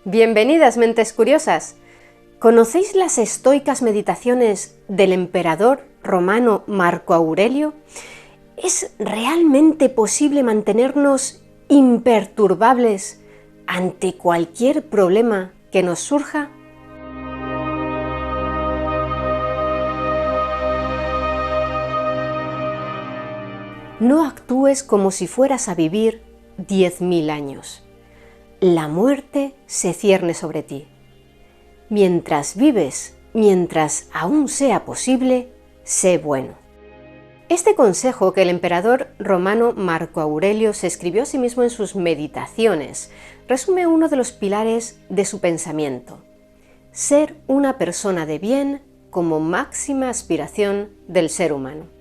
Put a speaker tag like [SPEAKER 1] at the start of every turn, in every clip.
[SPEAKER 1] Bienvenidas, mentes curiosas. ¿Conocéis las estoicas meditaciones del emperador romano Marco Aurelio? ¿Es realmente posible mantenernos imperturbables ante cualquier problema que nos surja? No actúes como si fueras a vivir 10.000 años. La muerte se cierne sobre ti. Mientras vives, mientras aún sea posible, sé bueno. Este consejo que el emperador romano Marco Aurelio se escribió a sí mismo en sus meditaciones resume uno de los pilares de su pensamiento: ser una persona de bien como máxima aspiración del ser humano.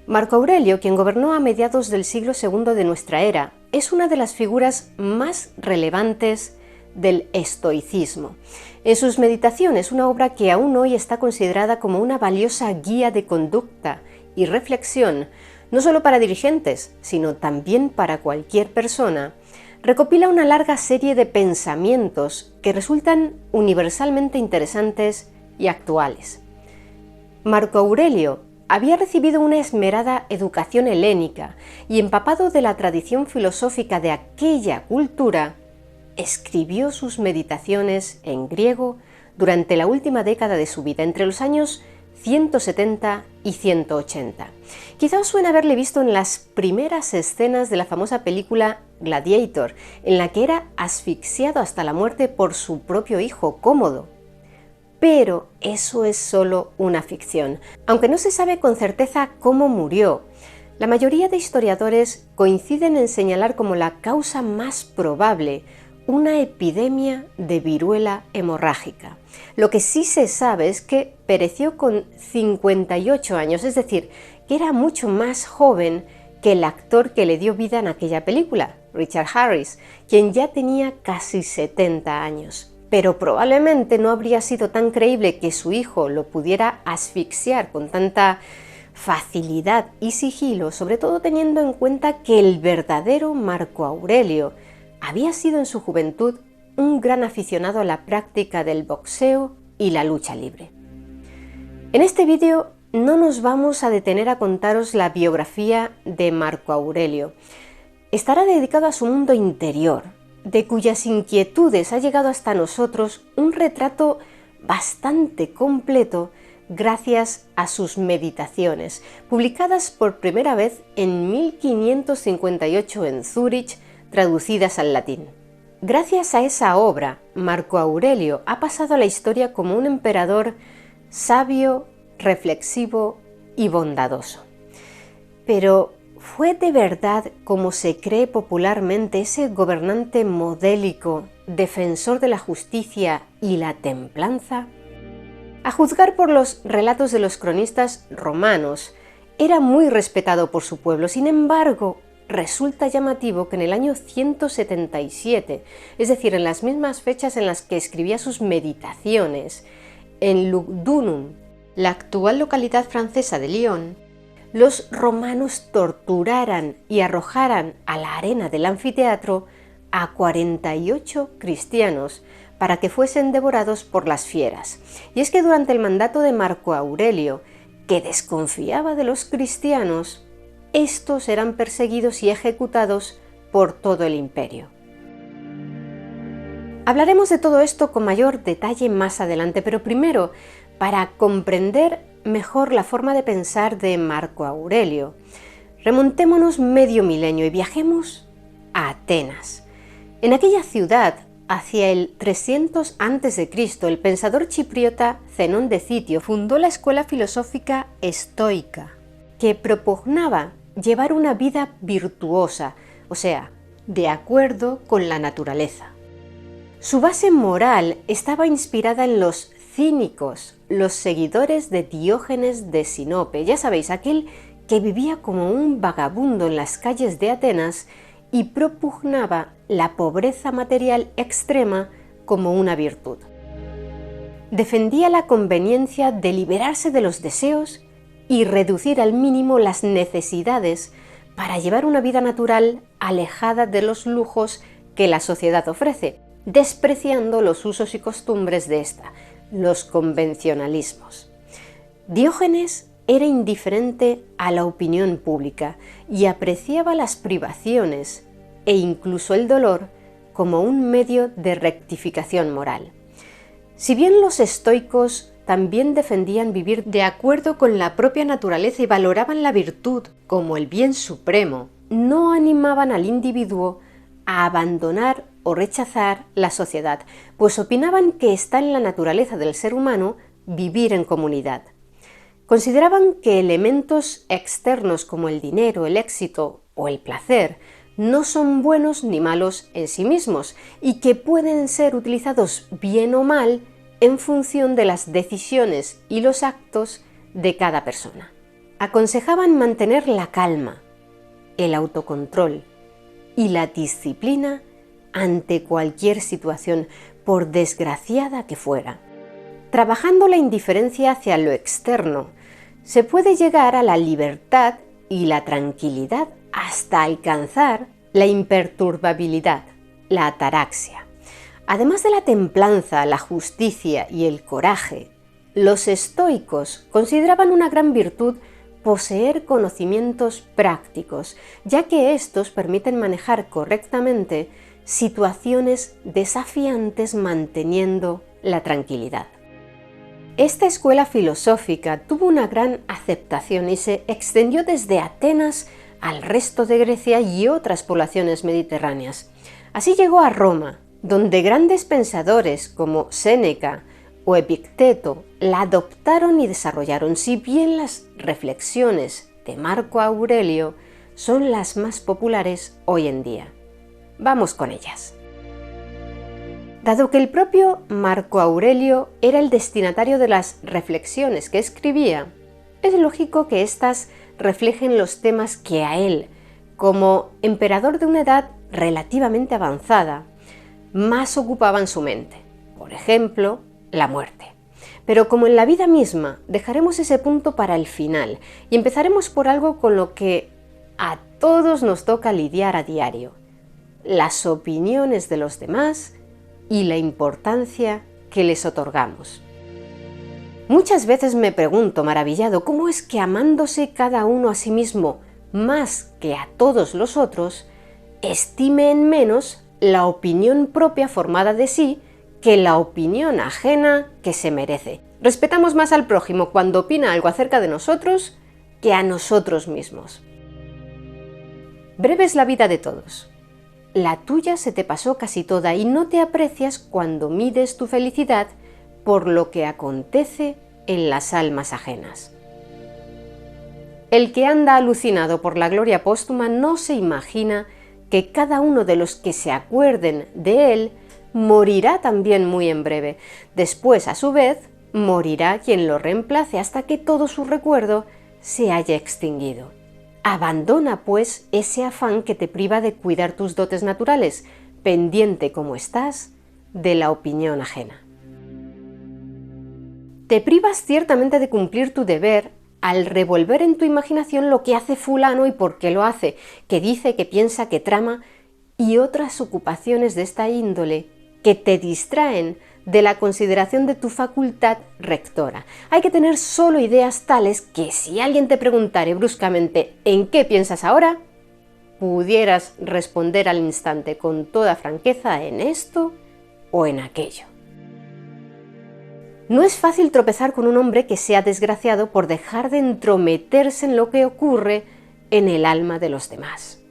[SPEAKER 1] Marco Aurelio, quien gobernó a mediados del siglo II de nuestra era, es una de las figuras más relevantes del estoicismo. En sus Meditaciones, una obra que aún hoy está considerada como una valiosa guía de conducta y reflexión, no solo para dirigentes, sino también para cualquier persona, recopila una larga serie de pensamientos que resultan universalmente interesantes y actuales. Marco Aurelio había recibido una esmerada educación helénica y, empapado de la tradición filosófica de aquella cultura, escribió sus meditaciones en griego durante la última década de su vida, entre los años 170 y 180. Quizá os suene haberle visto en las primeras escenas de la famosa película Gladiator, en la que era asfixiado hasta la muerte por su propio hijo Cómodo. Pero eso es solo una ficción. Aunque no se sabe con certeza cómo murió, la mayoría de historiadores coinciden en señalar como la causa más probable una epidemia de viruela hemorrágica. Lo que sí se sabe es que pereció con 58 años, es decir, que era mucho más joven que el actor que le dio vida en aquella película, Richard Harris, quien ya tenía casi 70 años. Pero probablemente no habría sido tan creíble que su hijo lo pudiera asfixiar con tanta facilidad y sigilo, sobre todo teniendo en cuenta que el verdadero Marco Aurelio había sido en su juventud un gran aficionado a la práctica del boxeo y la lucha libre. En este vídeo no nos vamos a detener a contaros la biografía de Marco Aurelio. Estará dedicado a su mundo interior, de cuyas inquietudes ha llegado hasta nosotros un retrato bastante completo gracias a sus meditaciones, publicadas por primera vez en 1558 en Zúrich, traducidas al latín. Gracias a esa obra, Marco Aurelio ha pasado a la historia como un emperador sabio, reflexivo y bondadoso. Pero ¿fue de verdad, como se cree popularmente, ese gobernante modélico, defensor de la justicia y la templanza? A juzgar por los relatos de los cronistas romanos, era muy respetado por su pueblo. Sin embargo, resulta llamativo que en el año 177, es decir, en las mismas fechas en las que escribía sus meditaciones, en Lugdunum, la actual localidad francesa de Lyon, los romanos torturaran y arrojaran a la arena del anfiteatro a 48 cristianos para que fuesen devorados por las fieras. Y es que durante el mandato de Marco Aurelio, que desconfiaba de los cristianos, estos eran perseguidos y ejecutados por todo el imperio. Hablaremos de todo esto con mayor detalle más adelante, pero primero, para comprender mejor la forma de pensar de Marco Aurelio, remontémonos medio milenio y viajemos a Atenas. En aquella ciudad, hacia el 300 a.C., el pensador chipriota Zenón de Citio fundó la escuela filosófica estoica, que propugnaba llevar una vida virtuosa, o sea, de acuerdo con la naturaleza. Su base moral estaba inspirada en los cínicos, los seguidores de Diógenes de Sinope, ya sabéis, aquel que vivía como un vagabundo en las calles de Atenas y propugnaba la pobreza material extrema como una virtud. Defendía la conveniencia de liberarse de los deseos y reducir al mínimo las necesidades para llevar una vida natural alejada de los lujos que la sociedad ofrece. despreciando los usos y costumbres de esta, los convencionalismos. Diógenes era indiferente a la opinión pública y apreciaba las privaciones e incluso el dolor como un medio de rectificación moral. Si bien los estoicos también defendían vivir de acuerdo con la propia naturaleza y valoraban la virtud como el bien supremo, no animaban al individuo a abandonar o rechazar la sociedad, pues opinaban que está en la naturaleza del ser humano vivir en comunidad. Consideraban que elementos externos como el dinero, el éxito o el placer no son buenos ni malos en sí mismos y que pueden ser utilizados bien o mal en función de las decisiones y los actos de cada persona. Aconsejaban mantener la calma, el autocontrol y la disciplina ante cualquier situación, por desgraciada que fuera. Trabajando la indiferencia hacia lo externo, se puede llegar a la libertad y la tranquilidad hasta alcanzar la imperturbabilidad, la ataraxia. Además de la templanza, la justicia y el coraje, los estoicos consideraban una gran virtud poseer conocimientos prácticos, ya que estos permiten manejar correctamente situaciones desafiantes manteniendo la tranquilidad. Esta escuela filosófica tuvo una gran aceptación y se extendió desde Atenas al resto de Grecia y otras poblaciones mediterráneas. Así llegó a Roma, donde grandes pensadores como Séneca o Epicteto la adoptaron y desarrollaron, si bien las reflexiones de Marco Aurelio son las más populares hoy en día. Vamos con ellas. Dado que el propio Marco Aurelio era el destinatario de las reflexiones que escribía, es lógico que éstas reflejen los temas que a él, como emperador de una edad relativamente avanzada, más ocupaban su mente. Por ejemplo, la muerte. Pero como en la vida misma, dejaremos ese punto para el final y empezaremos por algo con lo que a todos nos toca lidiar a diario: las opiniones de los demás y la importancia que les otorgamos. Muchas veces me pregunto, maravillado, cómo es que amándose cada uno a sí mismo más que a todos los otros, estime en menos la opinión propia formada de sí que la opinión ajena que se merece. Respetamos más al prójimo cuando opina algo acerca de nosotros que a nosotros mismos. Breve es la vida de todos. La tuya se te pasó casi toda y no te aprecias cuando mides tu felicidad por lo que acontece en las almas ajenas. El que anda alucinado por la gloria póstuma no se imagina que cada uno de los que se acuerden de él morirá también muy en breve. Después, a su vez, morirá quien lo reemplace hasta que todo su recuerdo se haya extinguido. Abandona, pues, ese afán que te priva de cuidar tus dotes naturales, pendiente como estás de la opinión ajena. Te privas ciertamente de cumplir tu deber al revolver en tu imaginación lo que hace fulano y por qué lo hace, que dice, que piensa, que trama, y otras ocupaciones de esta índole que te distraen de la consideración de tu facultad rectora. Hay que tener solo ideas tales que si alguien te preguntare bruscamente ¿en qué piensas ahora?, pudieras responder al instante con toda franqueza en esto o en aquello. No es fácil tropezar con un hombre que sea desgraciado por dejar de entrometerse en lo que ocurre en el alma de los demás.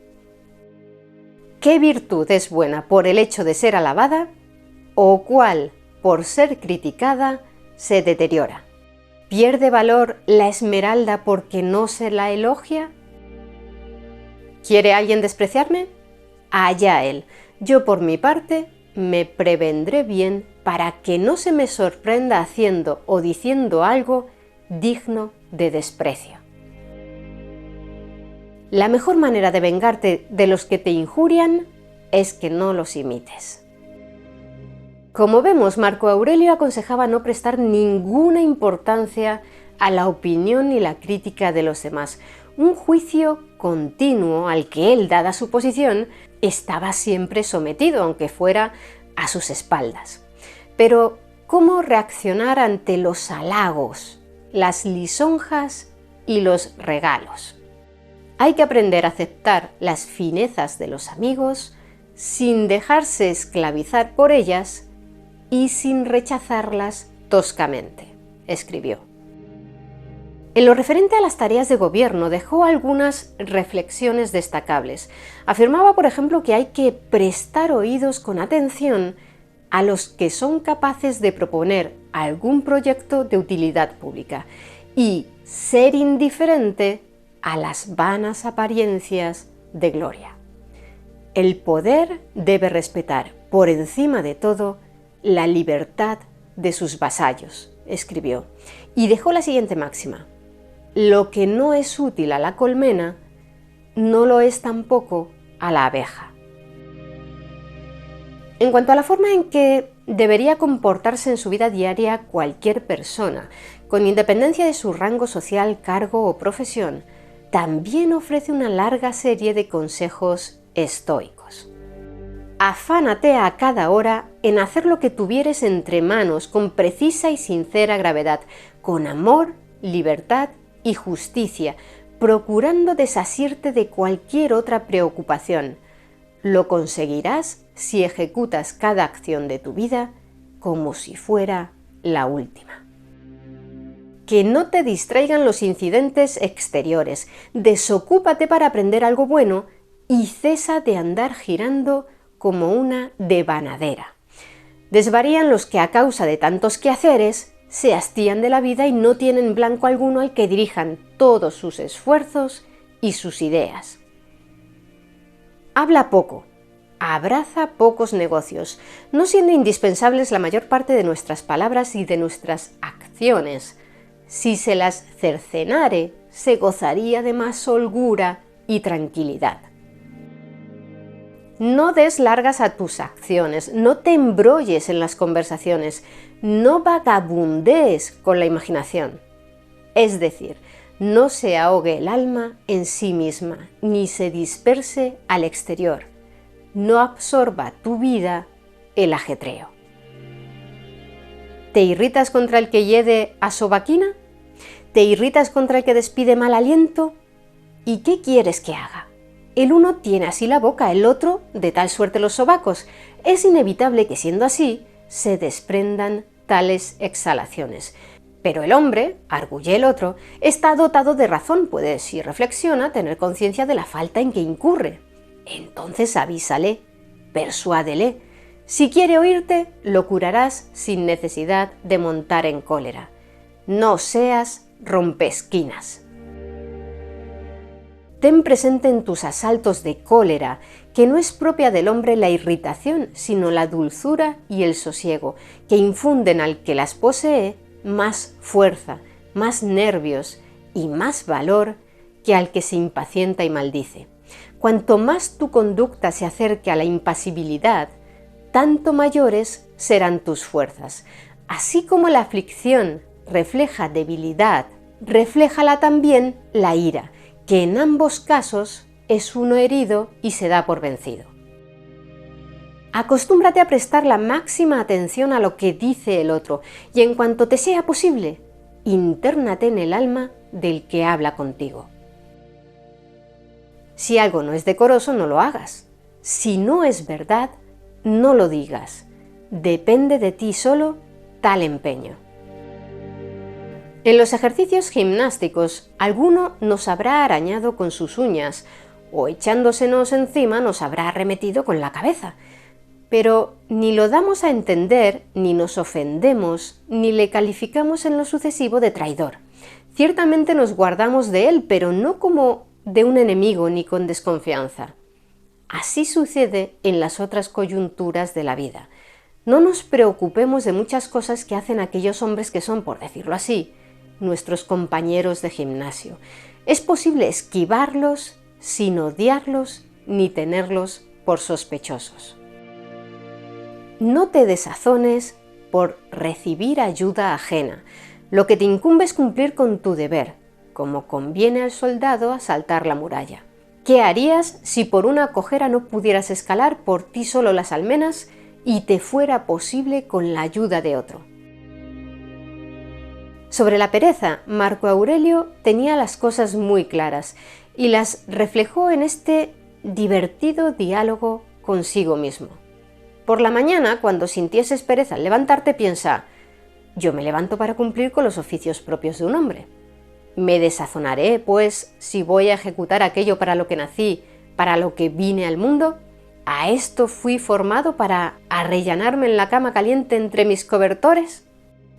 [SPEAKER 1] ¿Qué virtud es buena por el hecho de ser alabada o cuál, por ser criticada, se deteriora? ¿Pierde valor la esmeralda porque no se la elogia? ¿Quiere alguien despreciarme? Allá él. Yo por mi parte me prevendré bien para que no se me sorprenda haciendo o diciendo algo digno de desprecio. La mejor manera de vengarte de los que te injurian es que no los imites. Como vemos, Marco Aurelio aconsejaba no prestar ninguna importancia a la opinión ni la crítica de los demás. Un juicio continuo al que él, dada su posición, estaba siempre sometido, aunque fuera a sus espaldas. Pero, ¿cómo reaccionar ante los halagos, las lisonjas y los regalos? Hay que aprender a aceptar las finezas de los amigos sin dejarse esclavizar por ellas y sin rechazarlas toscamente, escribió. En lo referente a las tareas de gobierno dejó algunas reflexiones destacables. Afirmaba, por ejemplo, que hay que prestar oídos con atención a los que son capaces de proponer algún proyecto de utilidad pública y ser indiferente a las vanas apariencias de gloria. El poder debe respetar, por encima de todo, la libertad de sus vasallos, escribió, y dejó la siguiente máxima: lo que no es útil a la colmena, no lo es tampoco a la abeja. En cuanto a la forma en que debería comportarse en su vida diaria cualquier persona, con independencia de su rango social, cargo o profesión, también ofrece una larga serie de consejos estoicos. Afánate a cada hora en hacer lo que tuvieres entre manos con precisa y sincera gravedad, con amor, libertad y justicia, procurando desasirte de cualquier otra preocupación. Lo conseguirás si ejecutas cada acción de tu vida como si fuera la última. Que no te distraigan los incidentes exteriores, desocúpate para aprender algo bueno y cesa de andar girando como una devanadera. Desvarían los que a causa de tantos quehaceres se hastían de la vida y no tienen blanco alguno al que dirijan todos sus esfuerzos y sus ideas. Habla poco, abraza pocos negocios, no siendo indispensables la mayor parte de nuestras palabras y de nuestras acciones. Si se las cercenare, se gozaría de más holgura y tranquilidad. No des largas a tus acciones, no te embrolles en las conversaciones, no vagabundees con la imaginación. Es decir, no se ahogue el alma en sí misma, ni se disperse al exterior. No absorba tu vida el ajetreo. ¿Te irritas contra el que hiede a sobaquina? ¿Te irritas contra el que despide mal aliento? ¿Y qué quieres que haga? El uno tiene así la boca, el otro de tal suerte los sobacos. Es inevitable que, siendo así, se desprendan tales exhalaciones. Pero el hombre, arguye el otro, está dotado de razón, puede, si reflexiona, tener conciencia de la falta en que incurre. Entonces avísale, persuádele. Si quiere oírte, lo curarás sin necesidad de montar en cólera. No seas rompesquinas. Ten presente en tus asaltos de cólera que no es propia del hombre la irritación, sino la dulzura y el sosiego, que infunden al que las posee más fuerza, más nervios y más valor que al que se impacienta y maldice. Cuanto más tu conducta se acerque a la impasibilidad, tanto mayores serán tus fuerzas. Así como la aflicción refleja debilidad, refléjala también la ira, que en ambos casos es uno herido y se da por vencido. Acostúmbrate a prestar la máxima atención a lo que dice el otro y, en cuanto te sea posible, intérnate en el alma del que habla contigo. Si algo no es decoroso, no lo hagas. Si no es verdad, no lo digas. Depende de ti solo tal empeño. En los ejercicios gimnásticos, alguno nos habrá arañado con sus uñas o echándosenos encima nos habrá arremetido con la cabeza. Pero ni lo damos a entender, ni nos ofendemos, ni le calificamos en lo sucesivo de traidor. Ciertamente nos guardamos de él, pero no como de un enemigo ni con desconfianza. Así sucede en las otras coyunturas de la vida. No nos preocupemos de muchas cosas que hacen aquellos hombres que son, por decirlo así, nuestros compañeros de gimnasio. Es posible esquivarlos sin odiarlos ni tenerlos por sospechosos. No te desazones por recibir ayuda ajena. Lo que te incumbe es cumplir con tu deber, como conviene al soldado asaltar la muralla. ¿Qué harías si por una cojera no pudieras escalar por ti solo las almenas y te fuera posible con la ayuda de otro. Sobre la pereza, Marco Aurelio tenía las cosas muy claras y las reflejó en este divertido diálogo consigo mismo. Por la mañana, cuando sintieses pereza al levantarte, piensa: yo me levanto para cumplir con los oficios propios de un hombre. Me desazonaré, pues, si voy a ejecutar aquello para lo que nací, para lo que vine al mundo. ¿A esto fui formado, para arrellanarme en la cama caliente entre mis cobertores?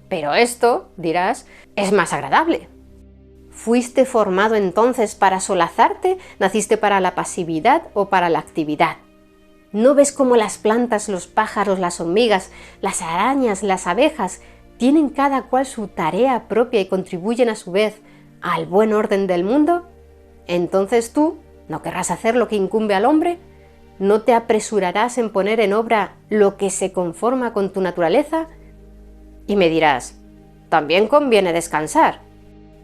[SPEAKER 1] Pero esto, dirás, es más agradable. ¿Fuiste formado entonces para solazarte? ¿Naciste para la pasividad o para la actividad? ¿No ves cómo las plantas, los pájaros, las hormigas, las arañas, las abejas tienen cada cual su tarea propia y contribuyen a su vez al buen orden del mundo? Entonces tú, ¿no querrás hacer lo que incumbe al hombre? ¿No te apresurarás en poner en obra lo que se conforma con tu naturaleza? Y me dirás: también conviene descansar.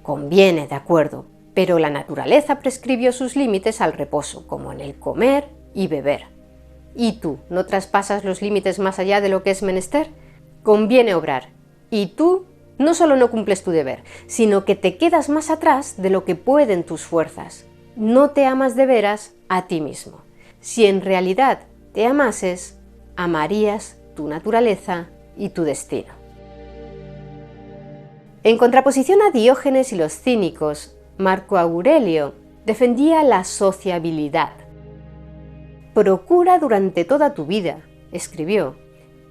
[SPEAKER 1] Conviene, de acuerdo, pero la naturaleza prescribió sus límites al reposo, como en el comer y beber. ¿Y tú no traspasas los límites más allá de lo que es menester? Conviene obrar, y tú no solo no cumples tu deber, sino que te quedas más atrás de lo que pueden tus fuerzas. No te amas de veras a ti mismo. Si en realidad te amases, amarías tu naturaleza y tu destino. En contraposición a Diógenes y los cínicos, Marco Aurelio defendía la sociabilidad. Procura durante toda tu vida, escribió,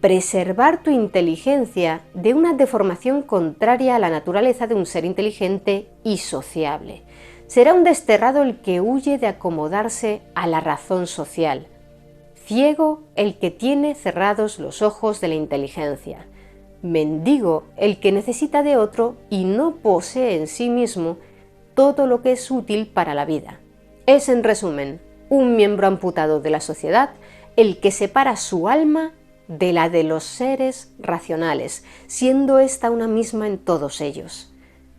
[SPEAKER 1] preservar tu inteligencia de una deformación contraria a la naturaleza de un ser inteligente y sociable. Será un desterrado el que huye de acomodarse a la razón social, ciego el que tiene cerrados los ojos de la inteligencia, mendigo el que necesita de otro y no posee en sí mismo todo lo que es útil para la vida. Es, en resumen, un miembro amputado de la sociedad el que separa su alma de la de los seres racionales, siendo ésta una misma en todos ellos.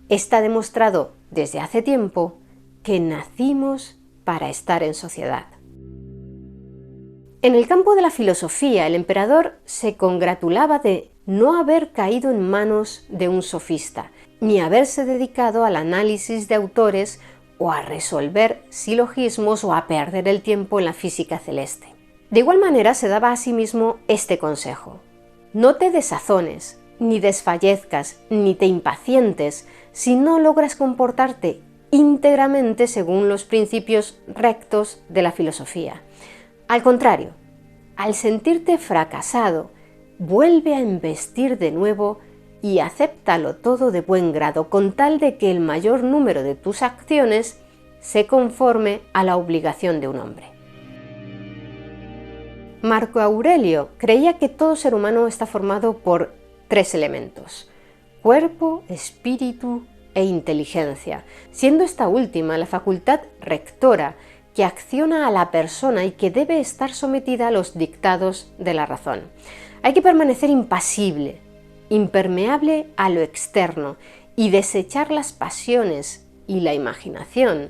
[SPEAKER 1] Está demostrado desde hace tiempo que nacimos para estar en sociedad. En el campo de la filosofía, el emperador se congratulaba de no haber caído en manos de un sofista, ni haberse dedicado al análisis de autores o a resolver silogismos o a perder el tiempo en la física celeste. De igual manera se daba a sí mismo este consejo: no te desazones, ni desfallezcas, ni te impacientes si no logras comportarte íntegramente según los principios rectos de la filosofía. Al contrario, al sentirte fracasado, vuelve a embestir de nuevo y acéptalo todo de buen grado, con tal de que el mayor número de tus acciones se conforme a la obligación de un hombre. Marco Aurelio creía que todo ser humano está formado por tres elementos: cuerpo, espíritu e inteligencia, siendo esta última la facultad rectora que acciona a la persona y que debe estar sometida a los dictados de la razón. Hay que permanecer impasible, impermeable a lo externo y desechar las pasiones y la imaginación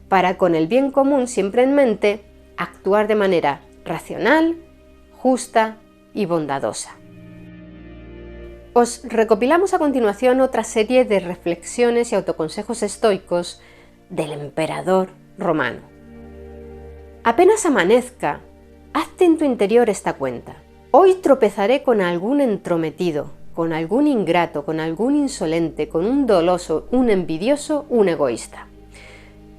[SPEAKER 1] para, con el bien común siempre en mente, actuar de manera racional, justa y bondadosa. Os recopilamos a continuación otra serie de reflexiones y autoconsejos estoicos del emperador romano. Apenas amanezca, hazte en tu interior esta cuenta: hoy tropezaré con algún entrometido, con algún ingrato, con algún insolente, con un doloso, un envidioso, un egoísta.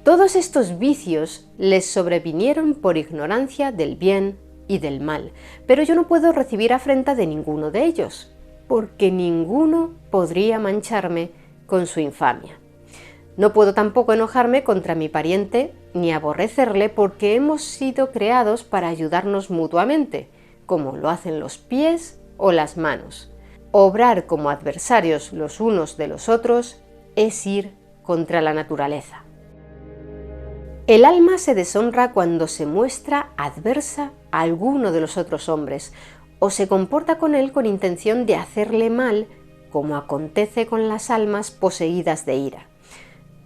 [SPEAKER 1] Todos estos vicios les sobrevinieron por ignorancia del bien y del mal, pero yo no puedo recibir afrenta de ninguno de ellos, porque ninguno podría mancharme con su infamia. No puedo tampoco enojarme contra mi pariente ni aborrecerle, porque hemos sido creados para ayudarnos mutuamente, como lo hacen los pies o las manos. Obrar como adversarios los unos de los otros es ir contra la naturaleza. El alma se deshonra cuando se muestra adversa a alguno de los otros hombres, o se comporta con él con intención de hacerle mal, como acontece con las almas poseídas de ira.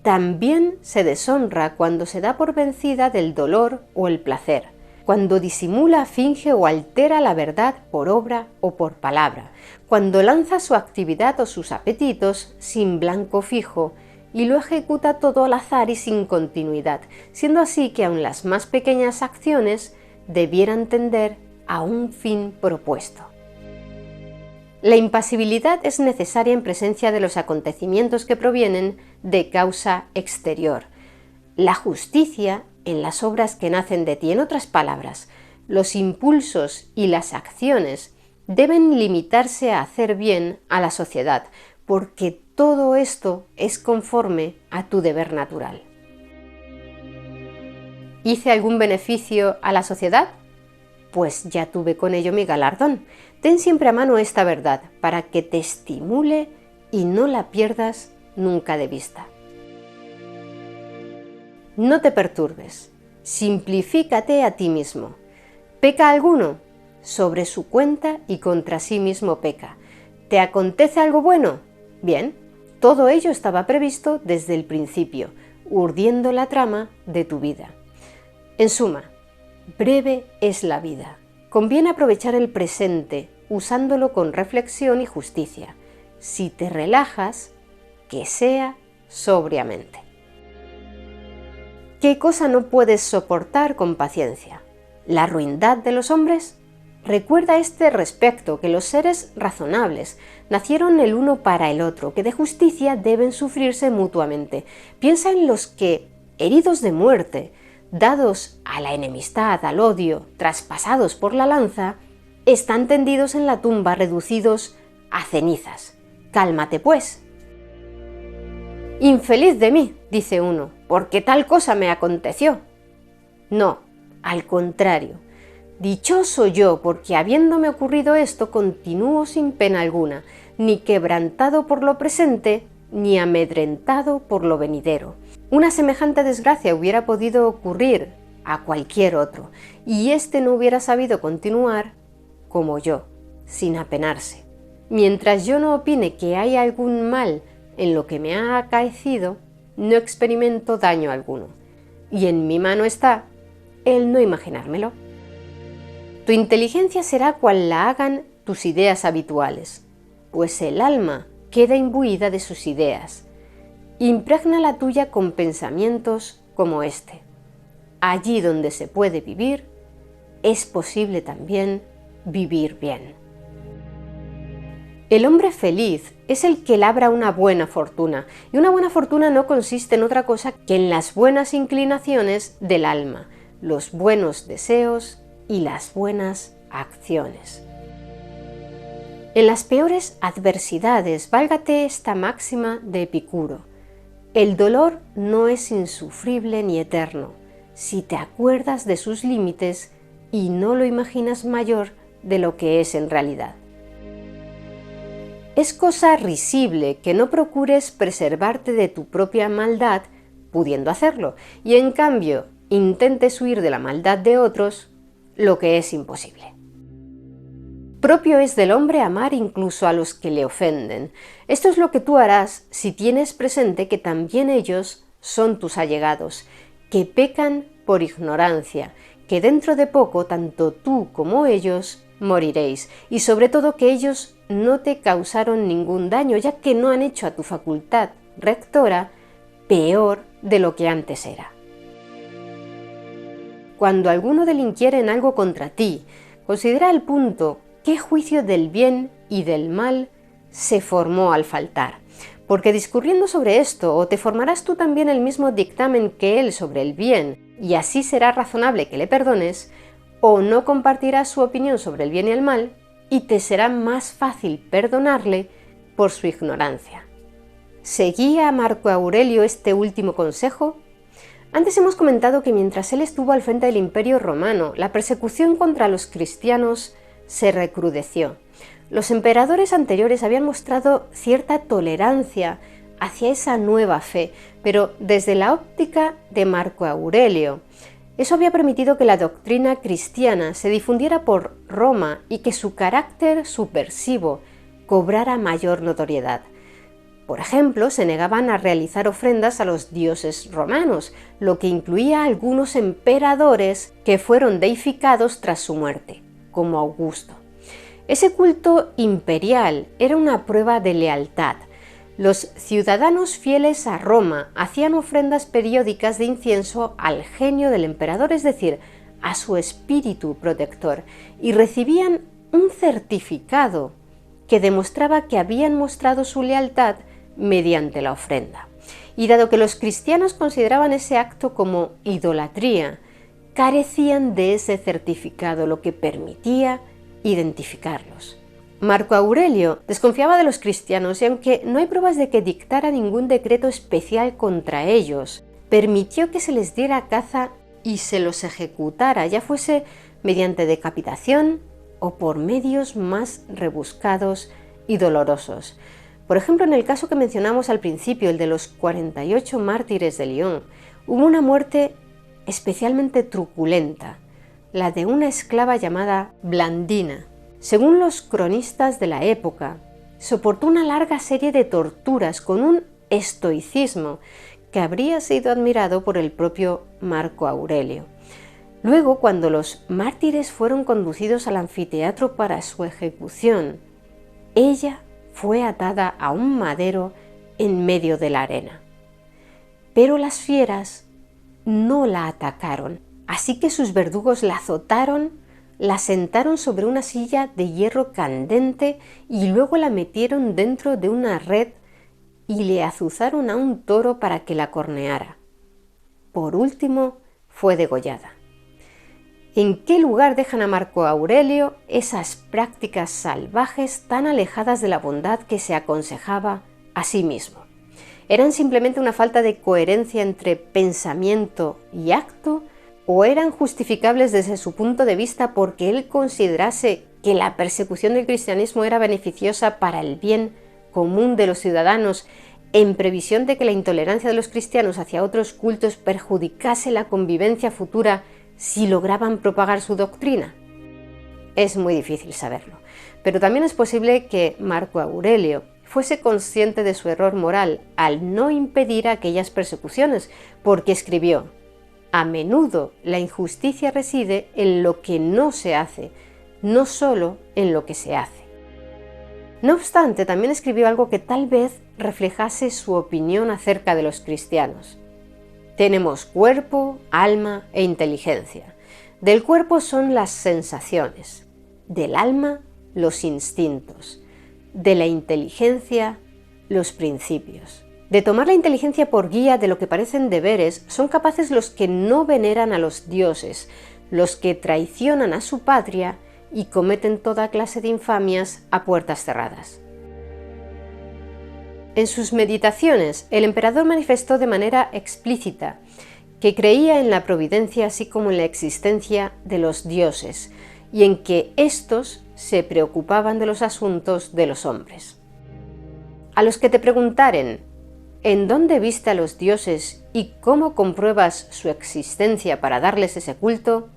[SPEAKER 1] También se deshonra cuando se da por vencida del dolor o el placer, cuando disimula, finge o altera la verdad por obra o por palabra, cuando lanza su actividad o sus apetitos sin blanco fijo y lo ejecuta todo al azar y sin continuidad, siendo así que aun las más pequeñas acciones debieran tender a un fin propuesto. La impasibilidad es necesaria en presencia de los acontecimientos que provienen de causa exterior. La justicia en las obras que nacen de ti, en otras palabras, los impulsos y las acciones deben limitarse a hacer bien a la sociedad, porque todo esto es conforme a tu deber natural. ¿Hice algún beneficio a la sociedad? Pues ya tuve con ello mi galardón. Ten siempre a mano esta verdad para que te estimule y no la pierdas nunca de vista. No te perturbes, simplifícate a ti mismo. ¿Peca alguno? Sobre su cuenta y contra sí mismo peca. ¿Te acontece algo bueno? Bien, todo ello estaba previsto desde el principio, urdiendo la trama de tu vida. En suma, breve es la vida. Conviene aprovechar el presente, usándolo con reflexión y justicia. Si te relajas, que sea sobriamente. ¿Qué cosa no puedes soportar con paciencia? ¿La ruindad de los hombres? Recuerda a este respecto que los seres razonables nacieron el uno para el otro, que de justicia deben sufrirse mutuamente. Piensa en los que, heridos de muerte, dados a la enemistad, al odio, traspasados por la lanza, están tendidos en la tumba, reducidos a cenizas. Cálmate, pues. Infeliz de mí, dice uno, porque tal cosa me aconteció. No, al contrario. Dichoso yo, porque habiéndome ocurrido esto, continúo sin pena alguna, ni quebrantado por lo presente, ni amedrentado por lo venidero. Una semejante desgracia hubiera podido ocurrir a cualquier otro, y éste no hubiera sabido continuar como yo, sin apenarse. Mientras yo no opine que hay algún mal en lo que me ha acaecido, no experimento daño alguno, y en mi mano está el no imaginármelo. Tu inteligencia será cual la hagan tus ideas habituales, pues el alma queda imbuida de sus ideas. Impregna la tuya con pensamientos como este. Allí donde se puede vivir, es posible también vivir bien. El hombre feliz es el que labra una buena fortuna, y una buena fortuna no consiste en otra cosa que en las buenas inclinaciones del alma, los buenos deseos y las buenas acciones. En las peores adversidades, válgate esta máxima de Epicuro: el dolor no es insufrible ni eterno, si te acuerdas de sus límites y no lo imaginas mayor de lo que es en realidad. Es cosa risible que no procures preservarte de tu propia maldad, pudiendo hacerlo, y en cambio intentes huir de la maldad de otros, lo que es imposible. Propio es del hombre amar incluso a los que le ofenden. Esto es lo que tú harás si tienes presente que también ellos son tus allegados, que pecan por ignorancia, que dentro de poco tanto tú como ellos moriréis, y sobre todo que ellos no te causaron ningún daño, ya que no han hecho a tu facultad rectora peor de lo que antes era. Cuando alguno delinquiere en algo contra ti, considera al punto qué juicio del bien y del mal se formó al faltar, porque discurriendo sobre esto o te formarás tú también el mismo dictamen que él sobre el bien, y así será razonable que le perdones, o no compartirás su opinión sobre el bien y el mal, y te será más fácil perdonarle por su ignorancia. ¿Seguía a Marco Aurelio este último consejo? Antes hemos comentado que mientras él estuvo al frente del Imperio Romano, la persecución contra los cristianos se recrudeció. Los emperadores anteriores habían mostrado cierta tolerancia hacia esa nueva fe, pero desde la óptica de Marco Aurelio, eso había permitido que la doctrina cristiana se difundiera por Roma y que su carácter subversivo cobrara mayor notoriedad. Por ejemplo, se negaban a realizar ofrendas a los dioses romanos, lo que incluía a algunos emperadores que fueron deificados tras su muerte, como Augusto. Ese culto imperial era una prueba de lealtad. Los ciudadanos fieles a Roma hacían ofrendas periódicas de incienso al genio del emperador, es decir, a su espíritu protector, y recibían un certificado que demostraba que habían mostrado su lealtad mediante la ofrenda. Y dado que los cristianos consideraban ese acto como idolatría, carecían de ese certificado, lo que permitía identificarlos. Marco Aurelio desconfiaba de los cristianos y aunque no hay pruebas de que dictara ningún decreto especial contra ellos, permitió que se les diera caza y se los ejecutara, ya fuese mediante decapitación o por medios más rebuscados y dolorosos. Por ejemplo, en el caso que mencionamos al principio, el de los 48 mártires de Lyon, hubo una muerte especialmente truculenta, la de una esclava llamada Blandina. Según los cronistas de la época, soportó una larga serie de torturas con un estoicismo que habría sido admirado por el propio Marco Aurelio. Luego, cuando los mártires fueron conducidos al anfiteatro para su ejecución, ella fue atada a un madero en medio de la arena. Pero las fieras no la atacaron, así que sus verdugos la azotaron, la sentaron sobre una silla de hierro candente y luego la metieron dentro de una red y le azuzaron a un toro para que la corneara. Por último, fue degollada. ¿En qué lugar dejan a Marco Aurelio esas prácticas salvajes tan alejadas de la bondad que se aconsejaba a sí mismo? ¿Eran simplemente una falta de coherencia entre pensamiento y acto? ¿O eran justificables desde su punto de vista porque él considerase que la persecución del cristianismo era beneficiosa para el bien común de los ciudadanos, en previsión de que la intolerancia de los cristianos hacia otros cultos perjudicase la convivencia futura si lograban propagar su doctrina? Es muy difícil saberlo, pero también es posible que Marco Aurelio fuese consciente de su error moral al no impedir aquellas persecuciones, porque escribió: a menudo la injusticia reside en lo que no se hace, no solo en lo que se hace. No obstante, también escribió algo que tal vez reflejase su opinión acerca de los cristianos. Tenemos cuerpo, alma e inteligencia. Del cuerpo son las sensaciones, del alma los instintos, de la inteligencia los principios. De tomar la inteligencia por guía de lo que parecen deberes, son capaces los que no veneran a los dioses, los que traicionan a su patria y cometen toda clase de infamias a puertas cerradas. En sus meditaciones, el emperador manifestó de manera explícita que creía en la providencia así como en la existencia de los dioses y en que éstos se preocupaban de los asuntos de los hombres. A los que te preguntaren ¿en dónde viste a los dioses y cómo compruebas su existencia para darles ese culto?,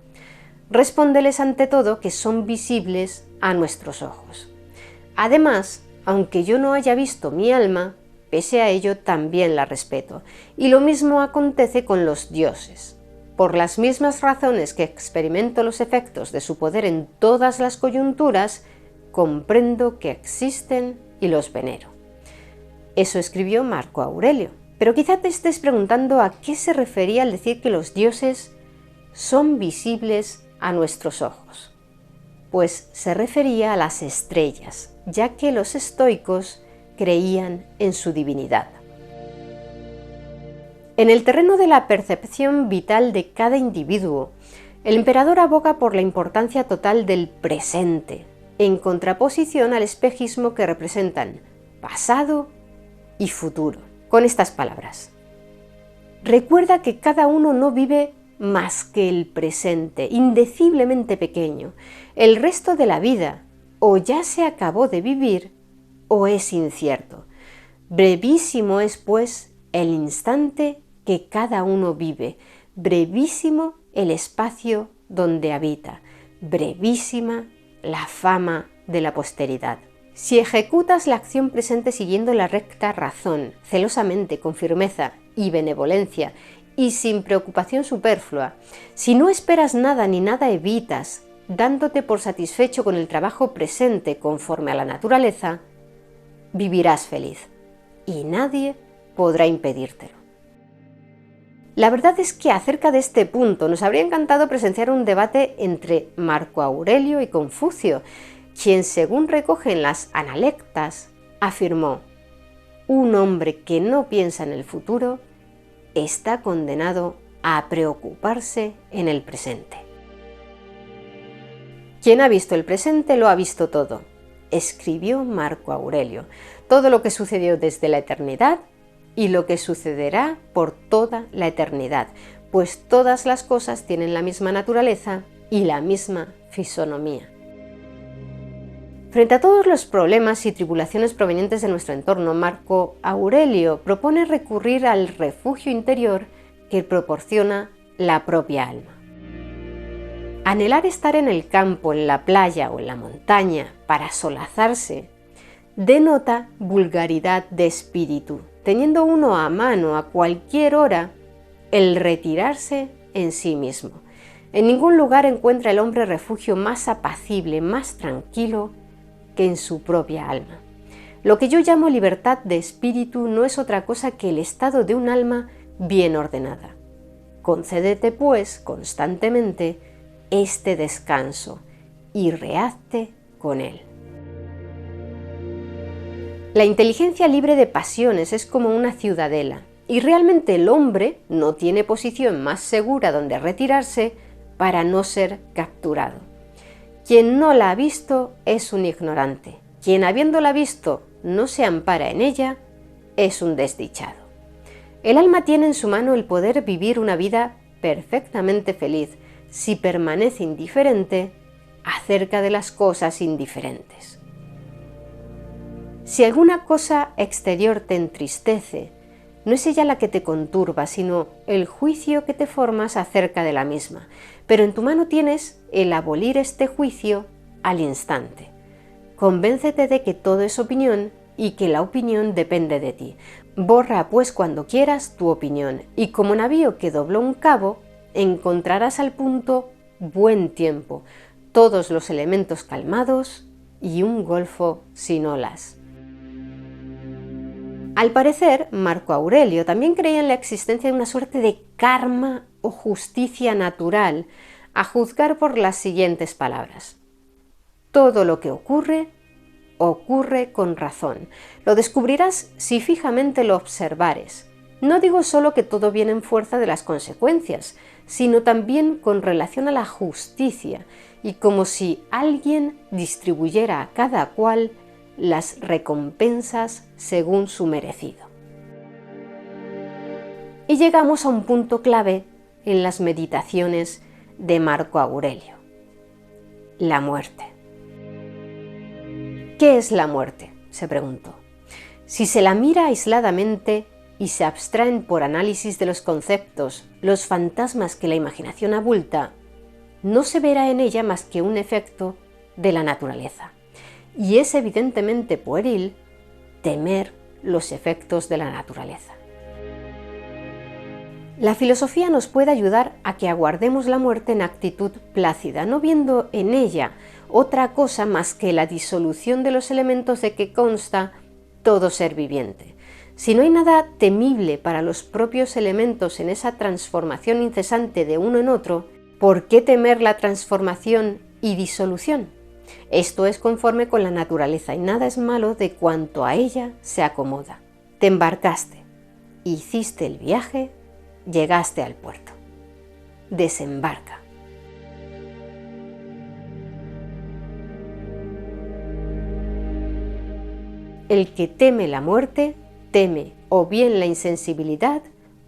[SPEAKER 1] respóndeles ante todo que son visibles a nuestros ojos. Además, aunque yo no haya visto mi alma, pese a ello también la respeto. Y lo mismo acontece con los dioses. Por las mismas razones que experimento los efectos de su poder en todas las coyunturas, comprendo que existen y los venero. Eso escribió Marco Aurelio. Pero quizá te estés preguntando a qué se refería al decir que los dioses son visibles a nuestros ojos. Pues se refería a las estrellas, ya que los estoicos creían en su divinidad. En el terreno de la percepción vital de cada individuo, el emperador aboga por la importancia total del presente, en contraposición al espejismo que representan pasado y futuro. Con estas palabras: recuerda que cada uno no vive más que el presente, indeciblemente pequeño. El resto de la vida o ya se acabó de vivir o es incierto. Brevísimo es, pues, el instante que cada uno vive, brevísimo el espacio donde habita, brevísima la fama de la posteridad. Si ejecutas la acción presente siguiendo la recta razón, celosamente, con firmeza y benevolencia, y sin preocupación superflua, si no esperas nada ni nada evitas, dándote por satisfecho con el trabajo presente conforme a la naturaleza, vivirás feliz, y nadie podrá impedírtelo. La verdad es que acerca de este punto nos habría encantado presenciar un debate entre Marco Aurelio y Confucio, quien, según recogen las Analectas, afirmó: un hombre que no piensa en el futuro está condenado a preocuparse en el presente. Quien ha visto el presente lo ha visto todo, escribió Marco Aurelio, todo lo que sucedió desde la eternidad y lo que sucederá por toda la eternidad, pues todas las cosas tienen la misma naturaleza y la misma fisonomía. Frente a todos los problemas y tribulaciones provenientes de nuestro entorno, Marco Aurelio propone recurrir al refugio interior que proporciona la propia alma. Anhelar estar en el campo, en la playa o en la montaña para solazarse denota vulgaridad de espíritu, teniendo uno a mano a cualquier hora el retirarse en sí mismo. En ningún lugar encuentra el hombre refugio más apacible, más tranquilo que en su propia alma. Lo que yo llamo libertad de espíritu no es otra cosa que el estado de un alma bien ordenada. Concédete, pues, constantemente este descanso y rehazte con él. La inteligencia libre de pasiones es como una ciudadela, y realmente el hombre no tiene posición más segura donde retirarse para no ser capturado. Quien no la ha visto es un ignorante. Quien habiéndola visto no se ampara en ella es un desdichado. El alma tiene en su mano el poder vivir una vida perfectamente feliz si permanece indiferente acerca de las cosas indiferentes. Si alguna cosa exterior te entristece, no es ella la que te conturba, sino el juicio que te formas acerca de la misma. Pero en tu mano tienes el abolir este juicio al instante. Convéncete de que todo es opinión y que la opinión depende de ti. Borra, pues, cuando quieras tu opinión, y como navío que dobló un cabo, encontrarás al punto buen tiempo, todos los elementos calmados y un golfo sin olas. Al parecer, Marco Aurelio también creía en la existencia de una suerte de karma o justicia natural, a juzgar por las siguientes palabras: todo lo que ocurre, ocurre con razón. Lo descubrirás si fijamente lo observares. No digo solo que todo viene en fuerza de las consecuencias, sino también con relación a la justicia, y como si alguien distribuyera a cada cual las recompensas según su merecido. Y llegamos a un punto clave en las meditaciones de Marco Aurelio: la muerte. ¿Qué es la muerte?, se preguntó. Si se la mira aisladamente y se abstraen por análisis de los conceptos los fantasmas que la imaginación abulta, no se verá en ella más que un efecto de la naturaleza. Y es evidentemente pueril temer los efectos de la naturaleza. La filosofía nos puede ayudar a que aguardemos la muerte en actitud plácida, no viendo en ella otra cosa más que la disolución de los elementos de que consta todo ser viviente. Si no hay nada temible para los propios elementos en esa transformación incesante de uno en otro, ¿por qué temer la transformación y disolución? Esto es conforme con la naturaleza y nada es malo de cuanto a ella se acomoda. Te embarcaste, hiciste el viaje, llegaste al puerto. Desembarca. El que teme la muerte, teme o bien la insensibilidad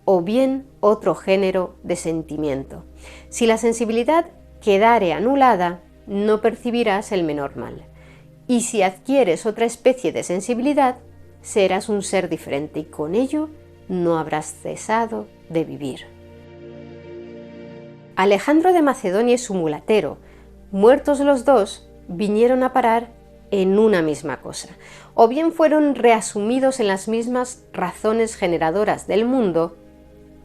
[SPEAKER 1] o bien otro género de sentimiento. Si la sensibilidad quedare anulada, no percibirás el menor mal. Y si adquieres otra especie de sensibilidad, serás un ser diferente y con ello no habrás cesado de vivir. Alejandro de Macedonia y su mulatero, muertos los dos, vinieron a parar en una misma cosa, o bien fueron reasumidos en las mismas razones generadoras del mundo,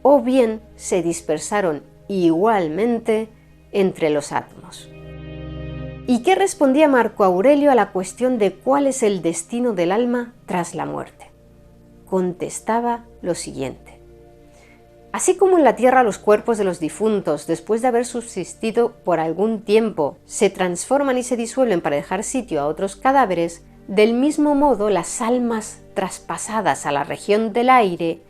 [SPEAKER 1] o bien se dispersaron igualmente entre los átomos. ¿Y qué respondía Marco Aurelio a la cuestión de cuál es el destino del alma tras la muerte? Contestaba lo siguiente: así como en la tierra los cuerpos de los difuntos, después de haber subsistido por algún tiempo, se transforman y se disuelven para dejar sitio a otros cadáveres, del mismo modo las almas traspasadas a la región del aire,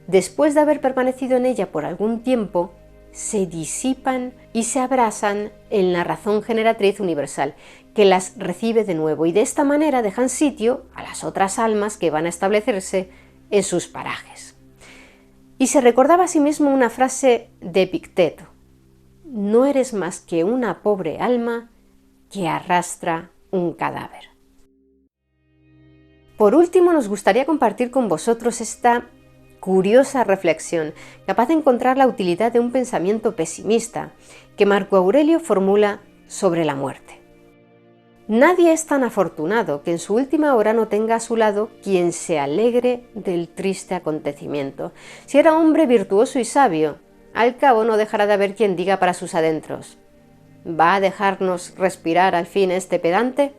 [SPEAKER 1] después de haber permanecido en ella por algún tiempo, se disipan y se abrasan en la razón generatriz universal, que las recibe de nuevo, y de esta manera dejan sitio a las otras almas que van a establecerse en sus parajes. Y se recordaba a sí mismo una frase de Epicteto: no eres más que una pobre alma que arrastra un cadáver. Por último, nos gustaría compartir con vosotros esta curiosa reflexión, capaz de encontrar la utilidad de un pensamiento pesimista, que Marco Aurelio formula sobre la muerte. Nadie es tan afortunado que en su última hora no tenga a su lado quien se alegre del triste acontecimiento. Si era hombre virtuoso y sabio, al cabo no dejará de haber quien diga para sus adentros: ¿va a dejarnos respirar al fin este pedante?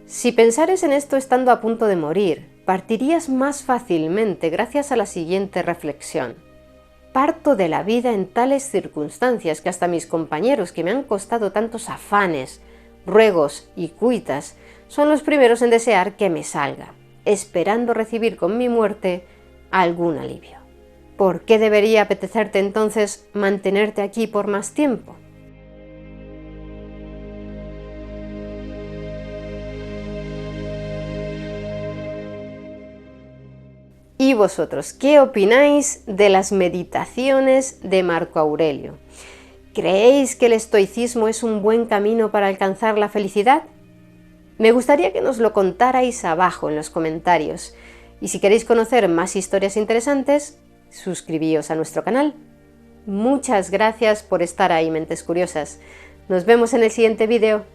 [SPEAKER 1] Si pensares en esto estando a punto de morir, partirías más fácilmente gracias a la siguiente reflexión: parto de la vida en tales circunstancias que hasta mis compañeros, que me han costado tantos afanes, ruegos y cuitas, son los primeros en desear que me salga, esperando recibir con mi muerte algún alivio. ¿Por qué debería apetecerte entonces mantenerte aquí por más tiempo? ¿Y vosotros qué opináis de las meditaciones de Marco Aurelio? ¿Creéis que el estoicismo es un buen camino para alcanzar la felicidad? Me gustaría que nos lo contarais abajo en los comentarios. Y si queréis conocer más historias interesantes, suscribíos a nuestro canal. Muchas gracias por estar ahí, mentes curiosas. Nos vemos en el siguiente vídeo.